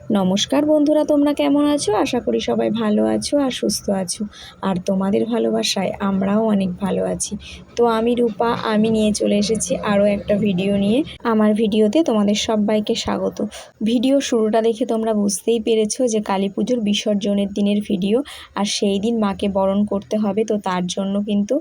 নমস্কার বন্ধুরা, তোমরা কেমন আছো? আশা করি সবাই ভালো আছো আর সুস্থ আছো। আর তোমাদের ভালোবাসায় আমরাও অনেক ভালো আছি। তো আমি রূপা, আমি নিয়ে চলে এসেছি আরও একটা ভিডিও নিয়ে। আমার ভিডিওতে তোমাদের সবাইকে স্বাগত। ভিডিও শুরুটা দেখে তোমরা বুঝতেই পেরেছো যে কালী পুজোর বিসর্জনের দিনের ভিডিও। আর সেই দিন মাকে বরণ করতে হবে, তো তার জন্য কিন্তু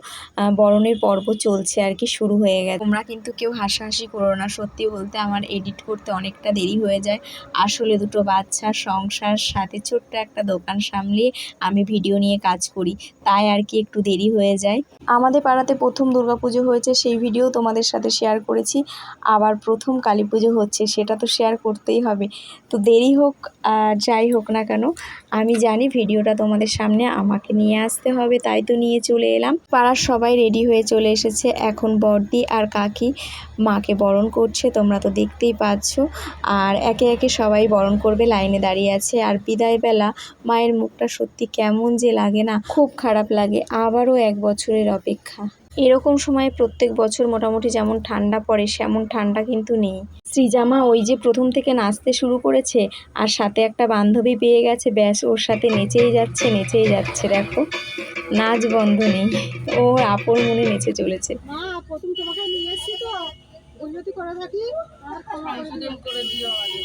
বরণের পর্ব চলছে আর কি, শুরু হয়ে গেছে। তোমরা কিন্তু কেউ হাসাহাসি করো না, সত্যি বলতে আমার এডিট করতে অনেকটা দেরি হয়ে যায়। আসলে দুটো বাচ্চা, সংসার, সাথে ছোট্ট একটা দোকান সামলিয়ে আমি ভিডিও নিয়ে কাজ করি, তাই আর কি একটু দেরি হয়ে যায়। আমাদের পাড়াতে প্রথম দুর্গাপুজো হয়েছে, সেই ভিডিও তোমাদের সাথে শেয়ার করেছি। আবার প্রথম কালী পুজো হচ্ছে, সেটা তো শেয়ার করতেই হবে। তো দেরি হোক আর যাই হোক না কেন, আমি জানি ভিডিওটা তোমাদের সামনে আমাকে নিয়ে আসতে হবে, তাই তো নিয়ে চলে এলাম। পাড়ার সবাই রেডি হয়ে চলে এসেছে। এখন বড়দি আর কাকি মাকে বরণ করছে, তোমরা তো দেখতেই পাচ্ছ। আর একে একে সবাই বরণ করবে, লাইনে দাঁড়িয়ে আছে। আর বিদায়বেলা মায়ের মুখটা সত্যি কেমন যে লাগে না, খুব খারাপ লাগে। আবারও 1 বছরের অপেক্ষা। এরকম সময় প্রত্যেক বছর মোটামুটি যেমন ঠান্ডা পড়ে, সেমন ঠান্ডা কিন্তু নেই। সৃজামা ওই যে প্রথম থেকে নাচতে শুরু করেছে, আর সাথে একটা বান্ধবী পেয়ে গেছে, ব্যাস ওর সাথে নেচেই যাচ্ছে নেচেই যাচ্ছে। দেখো, নাচ বন্ধ নেই, ওর আপন মনে নেচে চলেছে। প্রথম তোমাকে নিয়ে এসেছি তো উন্নতি করে থাকি আর করে দিও আমাদের।